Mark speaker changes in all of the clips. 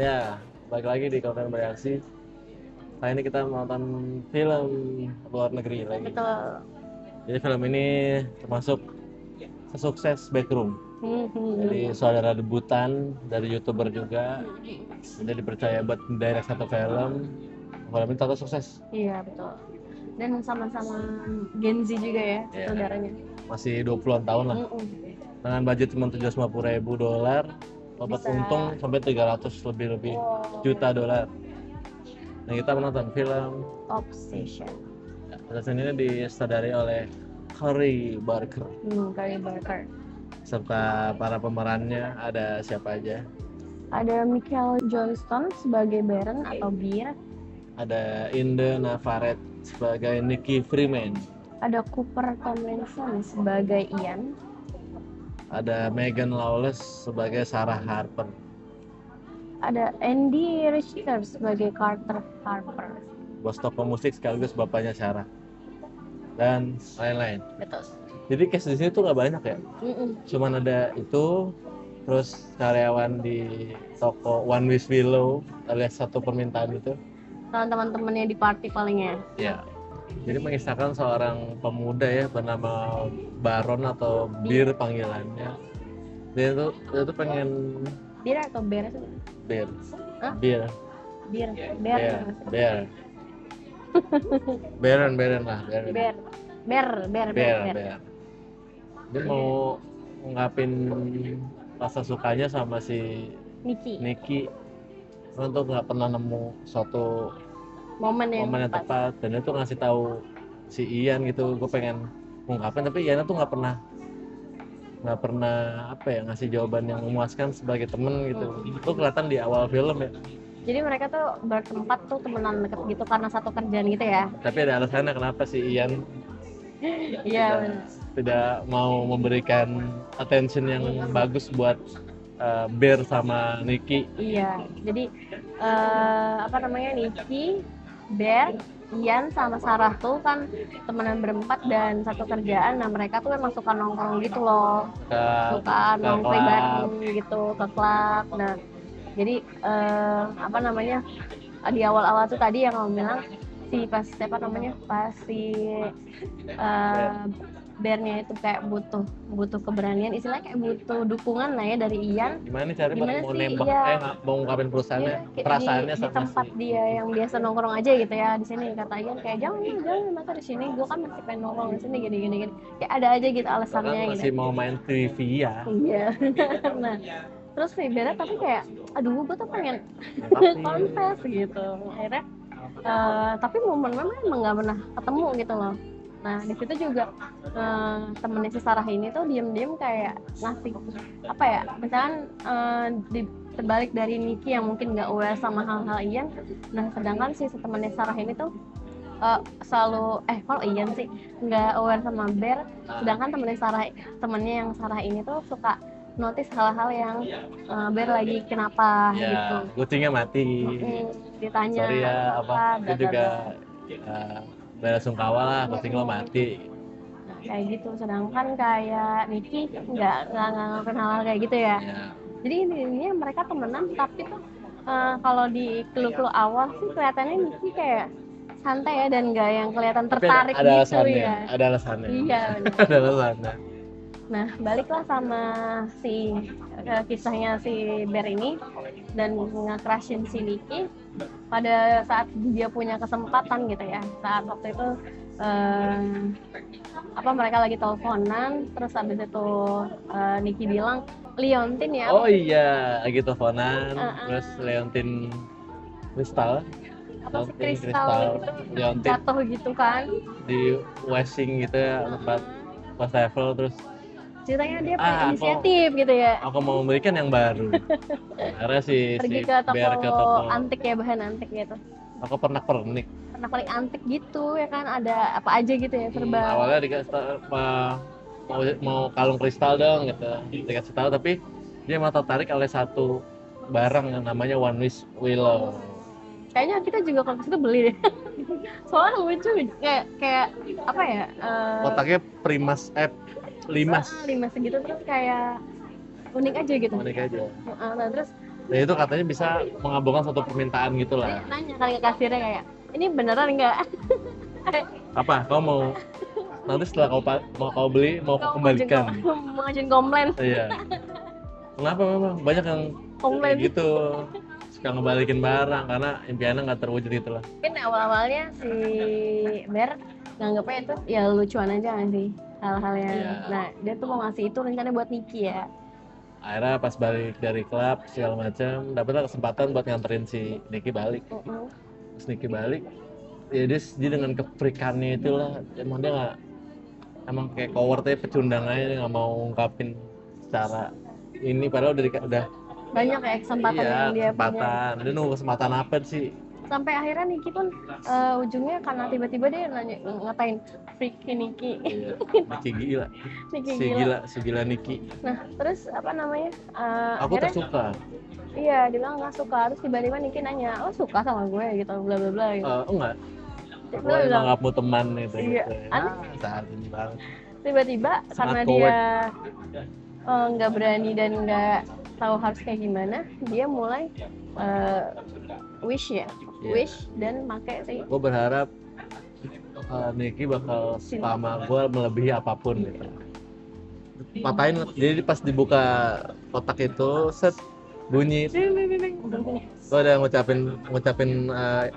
Speaker 1: Ya, balik lagi di konten bereaksi. Kali ini kita nonton film luar negeri lagi.
Speaker 2: Betul.
Speaker 1: Jadi film ini termasuk sesukses Backroom. Jadi saudara debutan dari YouTuber juga. Jadi dipercaya buat direct satu film. Film ini total sukses.
Speaker 2: Iya, betul. Dan sama-sama Gen Z juga ya,
Speaker 1: Iya.
Speaker 2: saudaranya.
Speaker 1: Masih 20-an tahun lah. Dengan budget cuma $750, dapat
Speaker 2: Bisa.
Speaker 1: untung sampai 300 lebih
Speaker 2: Wow.
Speaker 1: juta dolar. Nah, kita menonton film
Speaker 2: Obsession.
Speaker 1: film ini disutradari oleh Cory Barker.
Speaker 2: Cory Barker.
Speaker 1: Serta para pemerannya ada siapa aja?
Speaker 2: Ada Michael Johnston sebagai Baron atau Bear.
Speaker 1: Ada Inde Navaret sebagai Nicky Freeman.
Speaker 2: Ada Cooper Tomlinson sebagai Ian.
Speaker 1: Ada Megan Lawless sebagai Sarah Harper.
Speaker 2: Ada Andy Richter sebagai Carter Harper.
Speaker 1: Bos toko musik sekaligus bapaknya Sarah. Dan lain-lain.
Speaker 2: Betul.
Speaker 1: Jadi cast di sini tuh nggak banyak ya. Cuman ada itu, terus karyawan di toko One Wish Willow alias satu permintaan itu.
Speaker 2: Teman-temannya di party palingnya.
Speaker 1: Ya. Jadi mengisahkan seorang pemuda ya bernama Baron atau Bir panggilannya. Dia tuh pengen
Speaker 2: Bear atau Bear sih?
Speaker 1: Bir.
Speaker 2: Hah?
Speaker 1: Bir.
Speaker 2: Bear.
Speaker 1: Bear. Baron lah, Baron.
Speaker 2: Bear.
Speaker 1: Dia mau ngungkapin rasa sukanya sama si Nicky untuk nggak pernah nemu suatu
Speaker 2: momen yang
Speaker 1: tepat, dan dia tuh ngasih tahu si Ian gitu. Gue pengen ngungkapin tapi Ian tuh nggak pernah apa ya ngasih jawaban yang memuaskan sebagai temen gitu. Itu kelihatan di awal film ya.
Speaker 2: Jadi mereka tuh bertempat tuh temenan deket gitu karena satu kerjaan gitu ya.
Speaker 1: Tapi ada alasannya kenapa si Ian
Speaker 2: Iya.
Speaker 1: tidak mau memberikan attention yang bagus buat Bear sama Nicky.
Speaker 2: Iya. Jadi Nicky, Bear, Ian sama Sarah tuh kan temenan berempat dan satu kerjaan. Nah mereka tuh memang suka nongkrong gitu loh. Suka nongkrong bareng gitu ke klub. Nah jadi di awal-awal tuh tadi yang kamu bilang si Bearnya itu kayak butuh keberanian, istilahnya kayak butuh dukungan lah ya dari Ian.
Speaker 1: Gimana caranya mau nembak mau ngungkapin perasaannya
Speaker 2: di tempat dia yang biasa nongkrong aja gitu ya. Di sini kata Ian kayak jangan masa di sini, gue kan masih pengen nongkrong di sini gini kayak ada aja gitu alasannya gitu.
Speaker 1: Masih mau main trivia.
Speaker 2: Iya. Nah terus si Bear tapi kayak aduh gue tuh pengen confess gitu akhirnya tapi momen emang nggak pernah ketemu gitu loh. Nah di situ juga temennya si Sarah ini tuh diem kayak ngasih apa ya, misalkan terbalik dari Nicky yang mungkin nggak aware sama hal-hal Ian. Nah sedangkan si temennya Sarah ini tuh selalu kalau Ian sih nggak aware sama Bear, sedangkan temennya yang Sarah ini tuh suka notice hal-hal yang Bear lagi kenapa
Speaker 1: ya,
Speaker 2: gitu.
Speaker 1: kucingnya mati.
Speaker 2: Ditanya.
Speaker 1: Sorry ya, itu juga bela sungkawa lah, kucing lo mati.
Speaker 2: Nah, kayak gitu. Sedangkan kayak Nicky nggak ngelakuin hal kayak gitu ya. Jadi intinya mereka temenan, tapi tuh kalau di clue awal sih kelihatannya Nicky kayak santai ya dan nggak yang kelihatan tertarik
Speaker 1: ada
Speaker 2: gitu
Speaker 1: alasannya,
Speaker 2: ya.
Speaker 1: Ada alasannya.
Speaker 2: Iya.
Speaker 1: Ada alasannya.
Speaker 2: Nah baliklah sama si kisahnya si Bear ini dan nge-crushin si Nicky pada saat dia punya kesempatan gitu ya. Saat waktu itu mereka lagi teleponan, terus habis itu Nicky bilang Leontin ya.
Speaker 1: Oh iya, lagi teleponan, terus Leontin kristal
Speaker 2: gitu, jatuh gitu kan
Speaker 1: di washing gitu ya, tempat wastafel. Terus
Speaker 2: ceritanya dia punya inisiatif gitu ya,
Speaker 1: aku mau memberikan yang baru. Karena
Speaker 2: pergi ke toko antik ya, bahan antik gitu,
Speaker 1: aku pernik
Speaker 2: paling antik gitu ya kan, ada apa aja gitu ya serba.
Speaker 1: Awalnya dikasih mau kalung kristal dong gitu, dikasih tahu, tapi dia mau tertarik oleh satu barang yang namanya One Wish Willow.
Speaker 2: Kayaknya kita juga kalau situ beli deh. Soalnya lucu kayak apa ya?
Speaker 1: Kotaknya limas
Speaker 2: gitu, terus kayak unik aja gitu.
Speaker 1: Unik aja.
Speaker 2: Nah terus
Speaker 1: Nah itu katanya bisa mengabulkan satu permintaan gitu
Speaker 2: Dia
Speaker 1: lah.
Speaker 2: nanya kali ke kasirnya kayak, ini beneran nggak?
Speaker 1: Apa? Kau mau nanti setelah mau kau beli mau kau kembalikan?
Speaker 2: Mau ngajuin komplain.
Speaker 1: Iya. Kenapa memang banyak yang
Speaker 2: Komplain.
Speaker 1: kayak gitu suka ngebalikin barang karena impiannya nggak terwujud gitu lah.
Speaker 2: Mungkin awal-awalnya si Ber nganggapnya itu ya lucuan aja nggak sih hal-halnya.
Speaker 1: Iya.
Speaker 2: Nah dia tuh mau ngasih itu rencananya buat Niki ya.
Speaker 1: Akhirnya pas balik dari klub segala macam dapetlah kesempatan buat nganterin si Nicky balik. Terus Nicky balik ya dia dengan kefrikannya itulah emang dia nggak emang kayak cowardnya pecundang aja dia nggak mau ngungkapin secara ini padahal udah
Speaker 2: Banyak ya kesempatan
Speaker 1: iya
Speaker 2: yang dia punya.
Speaker 1: kesempatan dia nunggu kesempatan apa sih.
Speaker 2: Sampai akhirnya Niki pun ujungnya karena tiba-tiba dia nanya ngatain freaky Niki.
Speaker 1: Iya, Nicky gila.
Speaker 2: Niki
Speaker 1: Si gila Nicky.
Speaker 2: Nah terus apa namanya?
Speaker 1: Aku
Speaker 2: Akhirnya,
Speaker 1: tersuka.
Speaker 2: iya dia bilang nggak suka. Terus tiba-tiba Niki nanya, lo suka sama gue gitu, bla bla bla gitu.
Speaker 1: Enggak.
Speaker 2: Dia
Speaker 1: Gue emang
Speaker 2: bilang,
Speaker 1: gak mau teman gitu.
Speaker 2: Iya, aneh.
Speaker 1: Saat ini banget.
Speaker 2: Tiba-tiba karena
Speaker 1: Sangat
Speaker 2: dia nggak berani dan nggak tahu harus kayak gimana, dia mulai wish ya,
Speaker 1: Iya.
Speaker 2: wish dan make sih.
Speaker 1: Gue berharap Nicky bakal suka sama gue melebihi apapun gitu. Patahin, jadi pas dibuka kotak itu set bunyi ding ding ding ding. Gue udah ngucapin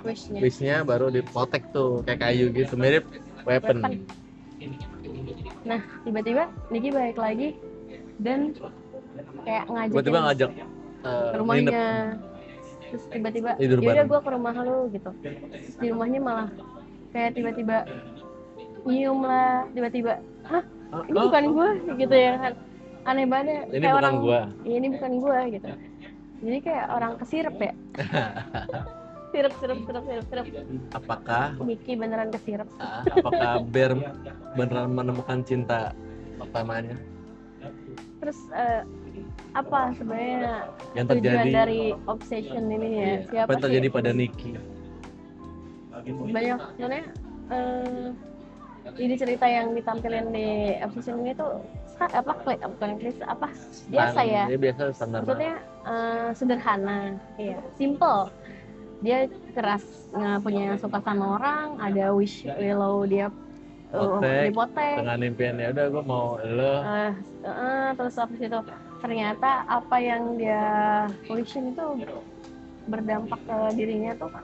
Speaker 2: Wishnya.
Speaker 1: wishnya baru dipotek tuh kayak kayu gitu mirip weapon.
Speaker 2: Nah tiba-tiba Niki balik lagi dan kayak
Speaker 1: Tiba-tiba ngajak
Speaker 2: ke rumahnya. Terus tiba-tiba
Speaker 1: tidur
Speaker 2: yaudah
Speaker 1: bareng.
Speaker 2: gue ke rumah lu gitu. Terus di rumahnya malah kayak tiba-tiba nyium lah, tiba-tiba hah ini bukan gue gitu ya kan, aneh banget.
Speaker 1: Ini
Speaker 2: kayak
Speaker 1: bukan
Speaker 2: orang
Speaker 1: gua.
Speaker 2: Iya, ini bukan gue gitu, jadi kayak orang kesirep ya. Sirep.
Speaker 1: Apakah
Speaker 2: Niki beneran kesirep.
Speaker 1: apakah Bear beneran menemukan cinta pertamanya
Speaker 2: Terus apa sebenarnya
Speaker 1: yang
Speaker 2: tujuan
Speaker 1: terjadi
Speaker 2: dari obsession ini ya?
Speaker 1: iya,
Speaker 2: Siapa
Speaker 1: apa yang terjadi
Speaker 2: sih?
Speaker 1: pada Nicky?
Speaker 2: Banyak sebenarnya ini cerita yang ditampilin di obsession ini tuh bukan klise apa biasa ya.
Speaker 1: Dia biasa standar.
Speaker 2: Maksudnya sederhana, iya, simple. Dia keras nggak punya suka sama orang, ada wish willow dia dipotek
Speaker 1: dengan impian ya udah gue mau lo
Speaker 2: terus habis itu ternyata apa yang dia wishin itu berdampak ke dirinya tuh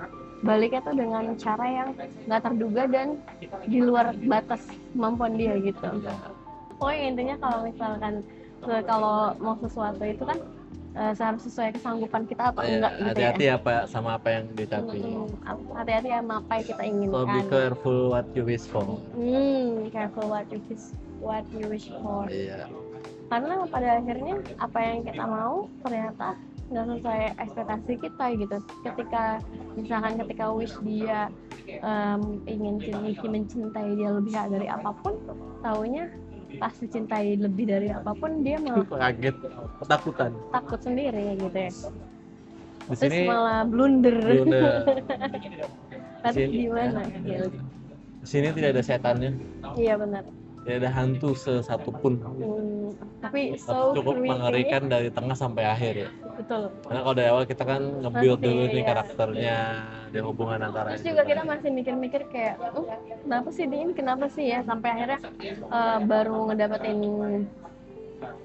Speaker 2: baliknya tuh dengan cara yang nggak terduga dan di luar batas kemampuan dia gitu. Pokoknya intinya kalau misalkan kalau mau sesuatu itu kan harus sesuai kesanggupan kita atau enggak gitu
Speaker 1: hati-hati
Speaker 2: ya.
Speaker 1: apa sama apa yang dicapai.
Speaker 2: Hati-hati sama apa yang kita inginkan.
Speaker 1: So be careful what you wish for.
Speaker 2: Careful what you wish for.
Speaker 1: Iya.
Speaker 2: Karena pada akhirnya apa yang kita mau ternyata nggak sesuai ekspektasi kita gitu. Ketika wish dia ingin Niki mencintai dia lebih dari apapun, taunya pas dicintai lebih dari apapun dia malah
Speaker 1: kaget, ketakutan,
Speaker 2: takut sendiri gitu ya.
Speaker 1: Di sini
Speaker 2: terus malah blunder. Tapi
Speaker 1: Sini-
Speaker 2: gimana?
Speaker 1: Di sini tidak ada setannya,
Speaker 2: Iya benar.
Speaker 1: tidak ada hantu sesatupun.
Speaker 2: Tapi so
Speaker 1: Cukup
Speaker 2: creepy.
Speaker 1: mengerikan dari tengah sampai akhir ya.
Speaker 2: Betul.
Speaker 1: Karena kalau dari awal kita kan nge-build
Speaker 2: Masih,
Speaker 1: dulu nih
Speaker 2: iya.
Speaker 1: karakternya, di hubungan antara
Speaker 2: Terus juga kita masih mikir-mikir kayak kenapa sih dia ini, kenapa sih ya, sampai akhirnya baru ngedapetin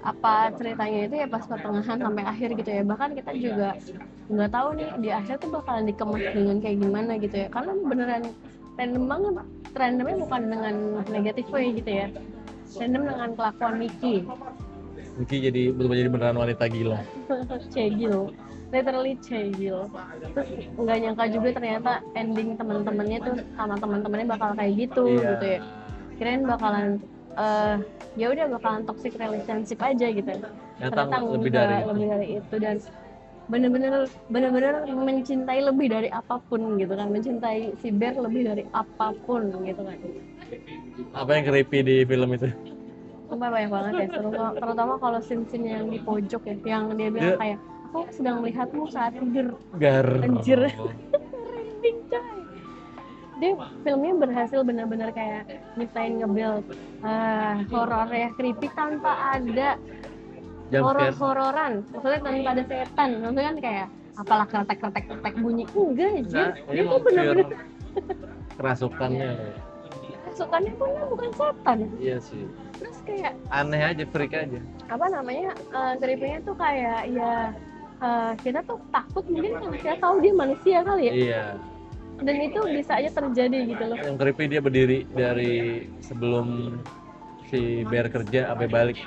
Speaker 2: apa ceritanya itu ya pas pertengahan sampai akhir gitu ya. Bahkan kita juga nggak tahu nih di akhir tuh bakalan dikemas dengan kayak gimana gitu ya, karena beneran random banget. Randomnya bukan dengan negatif way gitu ya, random dengan kelakuan Miki.
Speaker 1: Miki berubah jadi beneran wanita gila.
Speaker 2: Cegil, literally cegil. Terus nggak nyangka juga ternyata ending teman-temannya tuh sama teman-temannya bakal kayak gitu gitu ya. Kirain bakalan ya udah bakalan toxic relationship aja gitu. Ternyata
Speaker 1: lebih
Speaker 2: dari itu dan bener-bener mencintai lebih dari apapun gitu kan, mencintai si Bear lebih dari apapun gitu kan.
Speaker 1: Apa yang creepy di film itu?
Speaker 2: Sumpah banyak banget ya, terutama kalau scene-scene yang di pojok ya, yang dia bilang kayak aku sedang melihatmu saat tidur. Anjir. Merinding coy. Dia filmnya berhasil benar-benar kayak nyiptain nge-build horor ya, creepy tanpa ada
Speaker 1: Jump scare.
Speaker 2: horor-hororan, maksudnya tanpa ada setan, maksudnya kan kayak apalah kretek bunyi, enggak
Speaker 1: Nah,
Speaker 2: anjir,
Speaker 1: ini
Speaker 2: dia tuh
Speaker 1: mau
Speaker 2: bener-bener
Speaker 1: kerasukannya.
Speaker 2: sukannya pun bukan setan.
Speaker 1: Iya sih.
Speaker 2: Terus kayak
Speaker 1: Aneh aja, freak aja.
Speaker 2: apa namanya, creepy-nya tuh kayak ya kita tuh takut mungkin karena kita tahu dia manusia kali ya,
Speaker 1: Iya.
Speaker 2: dan itu bisa aja terjadi gitu loh.
Speaker 1: Yang creepy dia berdiri dari sebelum si bear kerja sampai balik.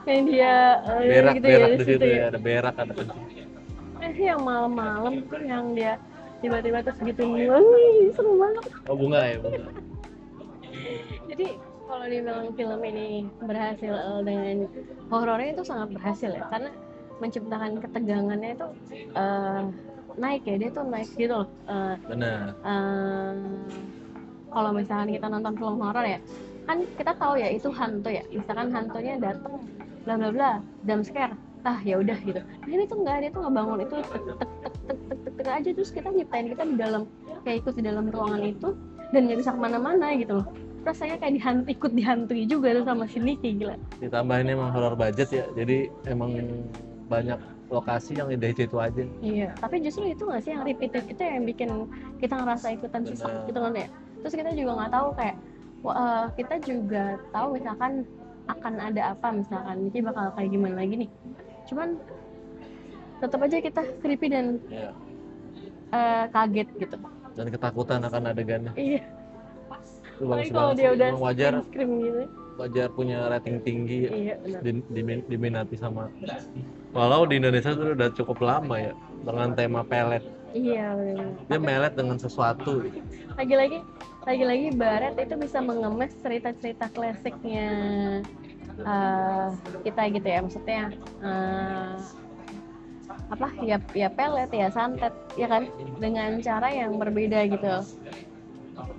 Speaker 2: Yang dia
Speaker 1: Berak
Speaker 2: gitu
Speaker 1: berak
Speaker 2: ya
Speaker 1: di situ ya, ada berak, ada kencing.
Speaker 2: yang malam-malam tuh yang dia tiba-tiba terus gitu, wih seru banget.
Speaker 1: Oh, bunga ya, bunga.
Speaker 2: Jadi kalau dibilang film ini berhasil dengan horornya itu sangat berhasil ya, karena menciptakan ketegangannya itu naik ya, dia tuh naik gitu loh.
Speaker 1: Benar.
Speaker 2: Kalau misalkan kita nonton film horor ya, kan kita tahu ya itu hantu ya, misalkan hantunya datang bla bla bla jump scare, ya udah gitu. Nah ini tuh enggak, dia tuh ngebangun itu tek tek tek tek tek tek tek aja, terus kita nyiptain kita di dalam, kayak ikut di dalam ruangan itu dan nggak bisa kemana-mana gitu loh. Rasanya kayak ikut dihantui juga tuh sama si Nicky, gila.
Speaker 1: Ditambah ini emang horror budget ya, jadi emang banyak lokasi yang dari situ aja.
Speaker 2: Iya, tapi justru itu nggak sih yang repetitif itu yang bikin kita ngerasa ikutan susah gitu kan ya. Terus kita juga nggak tahu kayak kita juga tahu misalkan akan ada apa, misalkan Nicky bakal kayak gimana lagi nih. Cuman tetap aja kita creepy dan
Speaker 1: Iya.
Speaker 2: kaget gitu.
Speaker 1: Dan ketakutan akan adegannya.
Speaker 2: Iya.
Speaker 1: Itu bagus
Speaker 2: Apalagi kalau
Speaker 1: banget
Speaker 2: dia
Speaker 1: sih.
Speaker 2: udah
Speaker 1: Emang wajar
Speaker 2: scream gitu.
Speaker 1: punya rating tinggi ya.
Speaker 2: Iya benar.
Speaker 1: Diminati sama, walau di Indonesia itu udah cukup lama ya dengan tema pelet.
Speaker 2: Iya benar.
Speaker 1: Dia melet dengan sesuatu.
Speaker 2: Lagi-lagi Barat itu bisa mengemas cerita-cerita klasiknya kita gitu ya, maksudnya ya pelet ya santet ya kan, dengan cara yang berbeda gitu,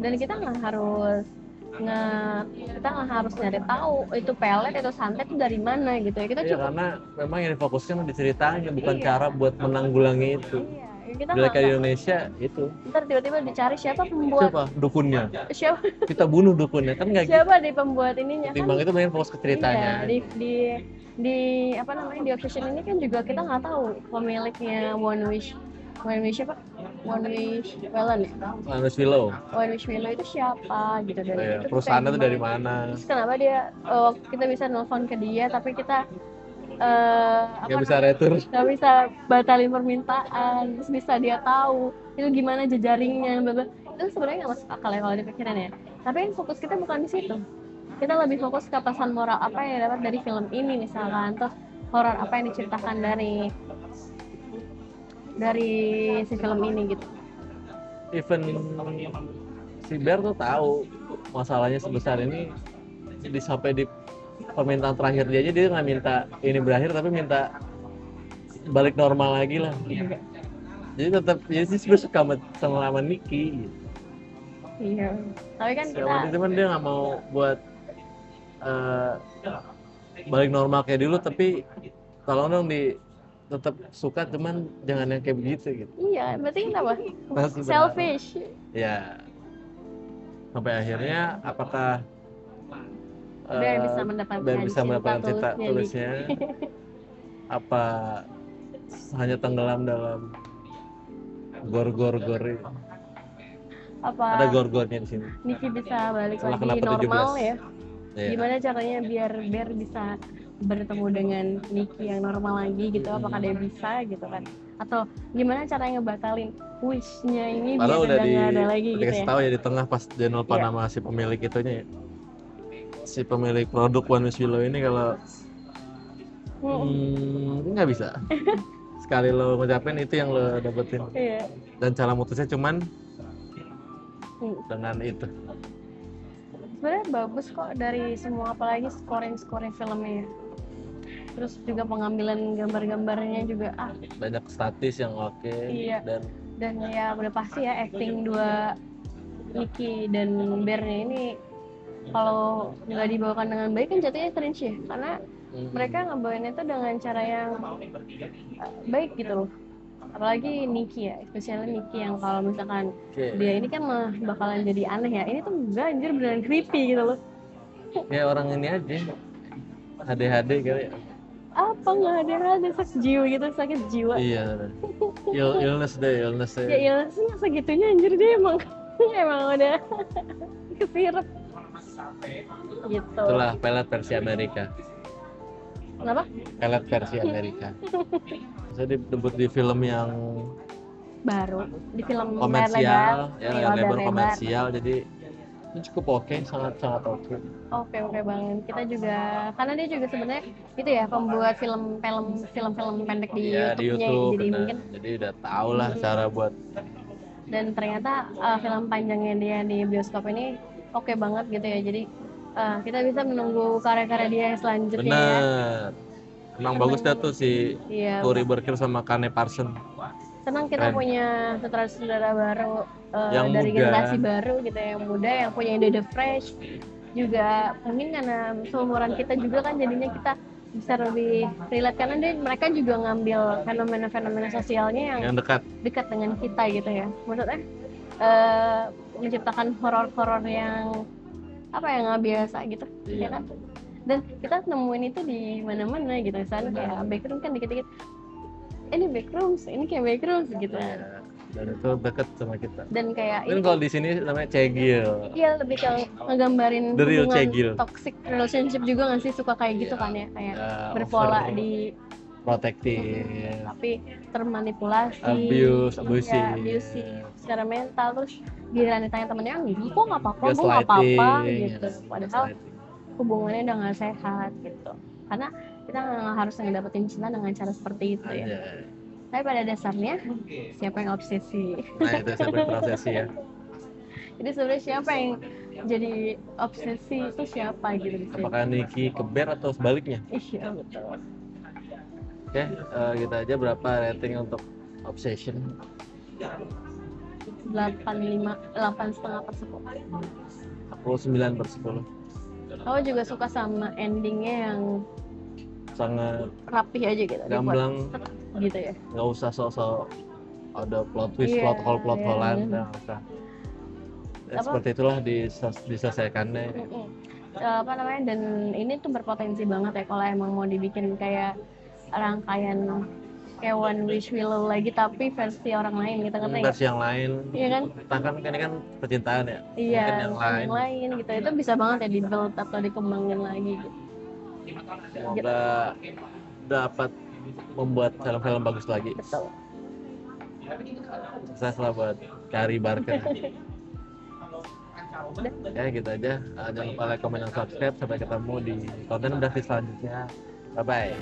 Speaker 2: dan kita nggak harus nyari tahu itu pelet itu santet itu dari mana gitu ya, kita
Speaker 1: Iya,
Speaker 2: cukup
Speaker 1: karena memang yang difokuskan di ceritanya, bukan
Speaker 2: Iya.
Speaker 1: cara buat menanggulangi itu.
Speaker 2: kita
Speaker 1: Bila
Speaker 2: nggak
Speaker 1: kayak di Indonesia itu
Speaker 2: ntar tiba-tiba dicari siapa pembuat
Speaker 1: siapa dukunnya,
Speaker 2: siapa
Speaker 1: kita bunuh dukunnya, kan nggak gitu.
Speaker 2: siapa di pembuat ininya kan.
Speaker 1: Timbang itu main fokus ke ceritanya.
Speaker 2: Iya, di apa namanya, di Obsession ini kan juga kita nggak tahu pemiliknya One Wish apa? One Wish Wellen ya?
Speaker 1: Manus Willow.
Speaker 2: One Wish Willow itu siapa gitu, dan
Speaker 1: Iya,
Speaker 2: itu tuh
Speaker 1: perusahaannya
Speaker 2: kayak
Speaker 1: tuh dari
Speaker 2: gimana.
Speaker 1: mana?
Speaker 2: Terus kenapa dia kita bisa nelfon ke dia tapi kita
Speaker 1: Nggak bisa retur.
Speaker 2: nggak bisa batalin permintaan, terus bisa dia tahu itu gimana jejaringnya, bla bla. Itu sebenarnya nggak masuk akal ya kalau dipikirin ya. Tapi yang fokus kita bukan di situ. Kita lebih fokus ke pesan moral apa yang dapat dari film ini misalkan, terus horor apa yang diceritakan dari si film ini gitu.
Speaker 1: Even si Bear tuh tahu masalahnya sebesar ini, sampai di permintaan terakhir dia aja dia nggak minta ini berakhir, tapi minta balik normal lagi lah. Jadi tetap ya sih sebenarnya suka sama Nicky gitu.
Speaker 2: Iya, tapi kan kita
Speaker 1: Cuman dia nggak mau buat balik normal kayak dulu, tapi tolong dong tetap suka, cuman jangan yang kayak begitu gitu.
Speaker 2: iya, berarti kenapa?
Speaker 1: Masih
Speaker 2: Selfish.
Speaker 1: Ya, sampai akhirnya apakah
Speaker 2: Biar bisa mendapatkan
Speaker 1: cinta tulisnya apa hanya tenggelam dalam gor ini.
Speaker 2: Apa
Speaker 1: Ada gor-gornya di sini.
Speaker 2: Nicky bisa balik
Speaker 1: Setelah
Speaker 2: lagi
Speaker 1: kenapa
Speaker 2: normal
Speaker 1: 17?
Speaker 2: ya?
Speaker 1: Iya.
Speaker 2: Gimana caranya biar bisa bertemu dengan Nicky yang normal lagi gitu? Apakah dia bisa gitu kan? Atau gimana caranya ngebatalin wish-nya ini
Speaker 1: Padahal
Speaker 2: biar nggak ada lagi gitu
Speaker 1: dikasih
Speaker 2: ya?
Speaker 1: tahu ya di tengah pas dia nelfon
Speaker 2: Iya.
Speaker 1: sama si pemilik itunya ya. Si pemilik produk One Wish Willow ini kalau nggak bisa. Sekali lo ngucapin itu yang lo dapetin.
Speaker 2: Iya.
Speaker 1: Dan cara mutusnya cuman dengan itu.
Speaker 2: Sebenarnya bagus kok dari semua, apalagi scoring filmnya. Terus juga pengambilan gambar-gambarnya juga
Speaker 1: Banyak statis yang oke.
Speaker 2: Iya. Dan ya udah pasti ya acting dua Nicky dan Bear-nya ini kalau nggak dibawakan dengan baik kan jatuhnya cringe ya, karena mereka ngebawain itu dengan cara yang baik gitu loh. Apalagi Nicky ya, especially Nicky yang kalau misalkan dia ini kan bakalan jadi aneh ya, ini tuh enggak, anjir beneran creepy gitu loh.
Speaker 1: Kayak orang ini aja ADHD kali ya.
Speaker 2: Apa nggak ada sakit jiwa gitu, sakit jiwa.
Speaker 1: Iya. Illness
Speaker 2: Ya
Speaker 1: ya.
Speaker 2: illnessnya segitunya anjir, dia emang emang udah kesirep gitu.
Speaker 1: Itulah pelet versi Amerika.
Speaker 2: Kenapa?
Speaker 1: Pelet versi Amerika. Saya debut di film yang
Speaker 2: Baru di film
Speaker 1: komersial,
Speaker 2: layar
Speaker 1: ya
Speaker 2: lebar,
Speaker 1: lebar komersial, jadi ini cukup oke, sangat oke.
Speaker 2: Oke banget. Kita juga karena dia juga sebenarnya itu ya pembuat film pendek di
Speaker 1: Iya di
Speaker 2: YouTube-nya,
Speaker 1: YouTube,
Speaker 2: jadi
Speaker 1: benar.
Speaker 2: mungkin
Speaker 1: Jadi udah tau lah cara buat.
Speaker 2: dan ternyata film panjangnya dia di bioskop ini oke banget gitu ya. Jadi kita bisa menunggu karya-karya dia yang selanjutnya ya.
Speaker 1: Bener. Emang bagus dah tuh si
Speaker 2: Iya.
Speaker 1: Corey Barker sama Kane Parson.
Speaker 2: Senang kita
Speaker 1: Keren.
Speaker 2: punya sutradara baru
Speaker 1: Yang
Speaker 2: dari
Speaker 1: muda.
Speaker 2: generasi baru gitu ya, yang muda, yang punya ide the fresh. Juga mungkin karena seumuran kita juga kan, jadinya kita bisa lebih relate karena mereka juga ngambil fenomena-fenomena sosialnya yang dekat dengan kita gitu ya. Maksudnya menciptakan horor-horor yang apa yang nggak biasa gitu, ya kan? Dan kita nemuin itu di mana-mana gitu. Misalnya kayak backroom kan dikit-dikit, ini backrooms, ini kayak backrooms gitu.
Speaker 1: Ya, dan itu deket sama kita.
Speaker 2: Dan kayak
Speaker 1: ini kalau di sini namanya cegil.
Speaker 2: Iya, lebih ke ngegambarin
Speaker 1: The real
Speaker 2: hubungan
Speaker 1: cegil.
Speaker 2: toxic relationship juga nggak sih, suka kayak gitu kan ya, kayak berpola di
Speaker 1: protective,
Speaker 2: tapi termanipulasi,
Speaker 1: abusive,
Speaker 2: ya, abusive secara mental. Terus giliran ditanya temennya, kok nggak apa-apa, gue nggak apa-apa gitu, padahal hubungannya udah nggak sehat gitu. Karena kita nggak harus ngedapetin cinta dengan cara seperti itu ya. Tapi pada dasarnya siapa yang obsesi?
Speaker 1: Nah itu siapa yang terobsesi ya.
Speaker 2: Jadi sebenarnya siapa yang jadi obsesi itu siapa gitu di sini?
Speaker 1: Apakah Niki ke Bear atau sebaliknya?
Speaker 2: Iya betul.
Speaker 1: Oke, kita aja berapa rating untuk Obsession?
Speaker 2: 8,5/10.
Speaker 1: Aku 9/10.
Speaker 2: Aku juga suka sama endingnya yang
Speaker 1: Sangat
Speaker 2: rapih aja gitu,
Speaker 1: gamblang
Speaker 2: gitu ya.
Speaker 1: Nggak usah sok-sok ada plot twist,
Speaker 2: Iya,
Speaker 1: plot holean,
Speaker 2: iya.
Speaker 1: nggak usah. Ya, seperti itulah diselesaikannya.
Speaker 2: Apa namanya, dan ini tuh berpotensi banget ya kalau emang mau dibikin kayak rangkaian kayak One Wish Will lagi tapi versi orang lain gitu, ngerti nggak?
Speaker 1: Versi yang lain.
Speaker 2: Iya kan?
Speaker 1: Kan ini kan percintaan ya.
Speaker 2: Iya,
Speaker 1: Mungkin yang lain
Speaker 2: gitu. Itu bisa banget ya di build atau dikembangin lagi gitu.
Speaker 1: Semoga dapat membuat film-film bagus lagi.
Speaker 2: Betul.
Speaker 1: Sukses lah buat Corey Barker. Ya gitu aja. Jangan lupa like, comment, dan subscribe. Sampai ketemu di konten selanjutnya. Bye bye.